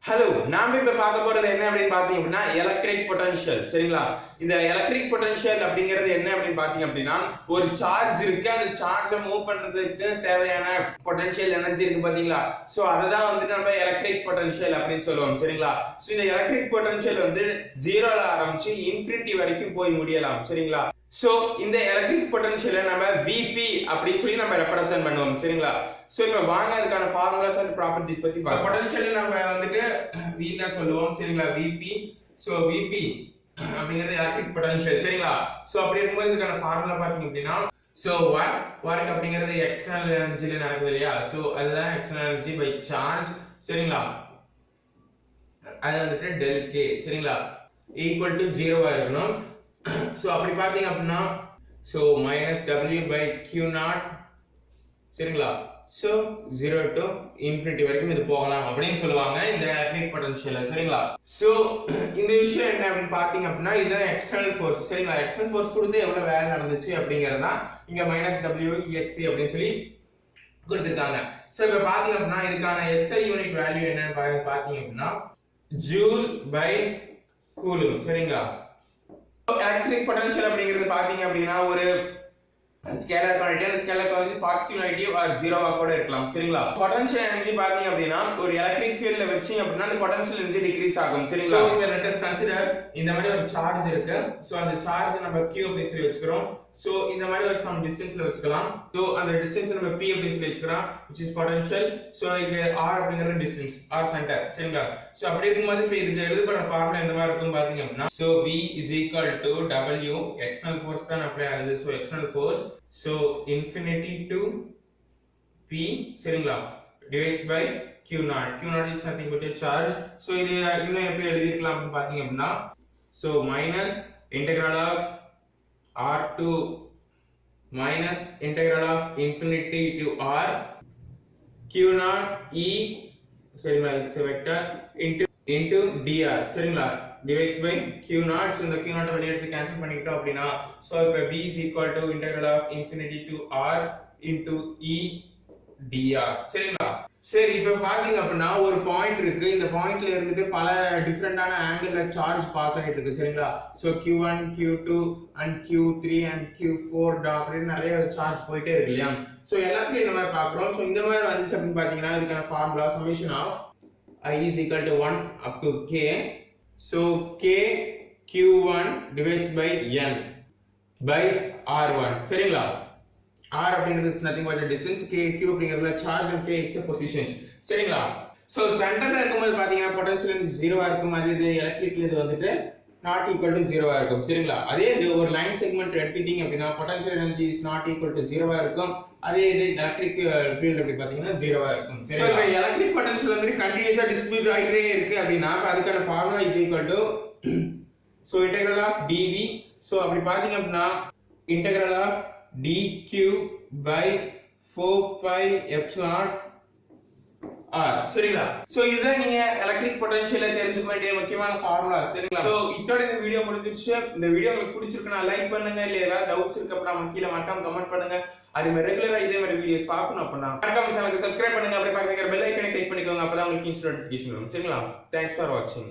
Hello, நாம இப்ப பார்க்க போறது என்ன அப்படின்னு பாத்தீங்க அப்படின்னா எலக்ட்ரிக் பொட்டன்ஷியல். சரிங்களா? இந்த எலக்ட்ரிக் பொட்டன்ஷியல் அப்படிங்கிறது என்ன அப்படின்னு பாத்தீங்க அப்படின்னா ஒரு சார்ஜ் இருக்கு, அந்த சார்ஜை மூவ் பண்றதுக்கு தேவையான பொட்டன்ஷியல் எனர்ஜி இருக்கு பாத்தீங்களா? சோ அததான் வந்துட்டு நம்ம எலக்ட்ரிக் பொட்டன்ஷியல் அப்படின்னு சொல்லுவோம். சரிங்களா? சோ இந்த எலக்ட்ரிக் பொட்டன்ஷியல் வந்து ஜீரோல ஆரம்பிச்சு இன்ஃபினிட்டி வரைக்கும் போய் முடியலாம். சரிங்களா? சோ இந்த எலக்ட்ரிக் பொட்டன்ஷியலை நம்ம Vp அப்படின்னு சொல்லி நம்ம ரெப்ரசென்ட் பண்ணுவோம். சரிங்களா? சோ இப்போ வாங்க அதுக்கான ஃபார்முலாஸ் அண்ட் ப்ராப்பர்ட்டிஸ் பத்தி பார்க்கலாம். பொட்டன்ஷியல் நம்ம வந்துட்டு V தான் சொல்லுவோம். சரிங்களா? Vp. சோ Vp அப்படிங்கிறது எலக்ட்ரிக் பொட்டன்ஷியல். சரிங்களா? சோ அப்படி இருக்கும்போது இதுக்கான ஃபார்முலா பாத்தீங்க அப்படின்னா சோ work அப்படிங்கிறது எக்ஸ்டர்னல் எனர்ஜில நடக்குது இல்லையா? சோ அதுதான் எக்ஸ்டர்னல் எனர்ஜி பை சார்ஜ். சரிங்களா? அது வந்துட்டு del k. சரிங்களா? ஈக்குவல் டு 0 இருக்கணும். சோ அப்படி பாத்தீங்க அப்படின்னா சோ -w by q0. சரிங்களா? சோ 0 to infinity வரைக்கும் இது போகலாம் அப்படின்னு சொல்லுவாங்க இந்த எலக்ட்ரிக் பொட்டன்ஷியல். சரிங்களா? சோ இந்த விஷயம் என்ன அப்படின்னு பாத்தீங்க அப்படின்னா இதுதான் எக்ஸ்டர்னல் ஃபோர்ஸ். சரிங்களா? எக்ஸ்டர்னல் ஃபோர்ஸ் கொடுத்து எவ்வளவு வேலை நடந்துச்சு அப்படிங்கறதுதான் இங்க -w exp அப்படின்னு சொல்லி கொடுத்திருக்காங்க. சோ இப்ப பாத்தீங்க அப்படின்னா இதுக்கான SI யூனிட் வேல்யூ என்னன்னு பாத்தீங்க அப்படின்னா ஜூல் பை கூலும். சரிங்களா? எலக்ட்ரிக் பொட்டன்ஷியல் அப்படிங்கிறது பாத்தீங்க அப்படின்னா ஒரு ஸ்கேலர் குவாண்டிட்டி, அந்த scalar quantity positive negative or ஜீரோவா கூட இருக்கலாம். சரிங்களா? பொட்டன்ஷியல் எனர்ஜி பாத்தீங்க அப்படின்னா ஒரு எலக்ட்ரிக் ஃபீல்ட்ல வெச்சீங்க அப்படின்னா அந்த பொட்டன்ஷியல் எனர்ஜி டிக்ரீஸ் ஆகும். சரிங்களா? சோ இப்போ லெட் அஸ் கன்சிடர் இந்த மாதிரி ஒரு சார்ஜ் இருக்கு. சோ அந்த சார்ஜ் நம்ம q அப்படி சொல்லி வெச்சுக்கிறோம். சோ இந்த மாதிரி ஒரு சம் டிஸ்டன்ஸ்ல வெச்சுக்கலாம். சோ அந்த டிஸ்டன்ஸ் நம்ம p அப்படி சொல்லி வெச்சுக்கிறோம், which is potential. சோ இங்க r அப்படிங்கறது டிஸ்டன்ஸ், r சென்டர். சரிங்களா? சோ அப்படி இருக்கும்போது இப்போ இதுக்கு எழுதப்படுற ஃபார்முலா இந்த மாதிரி இருக்கும் பாத்தீங்க அப்படின்னா so v is equal to w external force தான் அப்ளை ஆகுது. So external force so infinity to p. சரிங்களா? divided by q0. q0 is nothing but a charge. so இது இன்னும் எப்படி எழுதிக்கலாம் அப்படி பாத்தீங்க அப்படின்னா so minus integral of r to minus integral of infinity to r q0 e. சரிங்களா? it's a vector into dr. சரிங்களா? divided by q0. so இந்த q0 வெளிய எடுத்து கேன்சல் பண்ணிட்டோம் அப்படினா so இப்ப v is equal to integral of infinity to r into e dr. சரிங்களா? சரி, இப்ப பாத்தீங்க அப்படினா ஒரு பாயிண்ட் இருக்கு. இந்த பாயிண்ட்ல இருந்துட்டு பல டிஃபரண்டான ஆங்கிள்ல சார்ஜ் பாஸ் ஆயிட்டு இருக்கு. சரிங்களா? so q1 q2 and q3 and q4 அப்படி நிறைய சார்ஜ் போயிட்டே இருக்கு இல்லையா? so எல்லாத்துலயும் இந்த மாதிரி பார்க்கறோம். so இந்த மாதிரி வந்துச்சு அப்படி பாத்தீங்கன்னா இதுக்கான formula summation of I is equal to 1 up to k. So k q1 divides by n by r1. சரிங்களா? r அப்படிங்கிறது is nothing but the distance, k q அப்படிங்கிறது charge and k is positions. சரிங்களா? so சென்டர்ல இருக்கும்போது பாத்தீங்கன்னா potential energy 0 இருக்கும். அது இது எலக்ட்ரிக்ல இது வந்துட்டு not equal to 0 இருக்கும். சரிங்களா? அதே இது ஒரு லைன் செக்மெண்ட் எடுத்துட்டீங்க அப்படினா potential energy is not equal to 0 இருக்கும். அதே இது எலக்ட்ரிக் ஃபீல்ட் அப்படி பாத்தீங்கன்னா 0 இருக்கும். சோ இப்போ எலக்ட்ரிக் பொட்டன்ஷியல் வந்து கண்டினியூஸா டிஸ்ட்ரிபியூட் ஆயிட்டே இருக்கு அப்படினா அதுக்கான formula is equal to so integral of dv. So அப்படி பாத்தீங்க அப்படினா integral of dq by 4 pi epsilon r. சரிங்களா? சோ இதுதான் நீங்க எலக்ட்ரிக் பொட்டன்ஷியலை தெரிஞ்சுக்க வேண்டிய முக்கியமான ஃபார்முலா. சரிங்களா? சோ இதோட இந்த வீடியோ முடிஞ்சிருச்சு. இந்த வீடியோ உங்களுக்கு பிடிச்சிருக்குனா லைக் பண்ணுங்க. இல்ல ஏதாவது டவுட்ஸ் இருக்கு அப்படினா கீழ மறக்காம கமெண்ட் பண்ணுங்க. அதே மாதிரி ரெகுலரா இதே மாதிரி வீடியோஸ் பார்க்கணும் அப்படினா மறக்காம சேனலுக்கு சப்ஸ்கிரைப் பண்ணுங்க. அப்படியே பக்கத்துல பெல் ஐகானை கிளிக் பண்ணிக்கோங்க. அப்பதான் உங்களுக்கு இன்ஸ்டன்ட் நோட்டிஃபிகேஷன் வரும். சரிங்களா? Thanks for watching.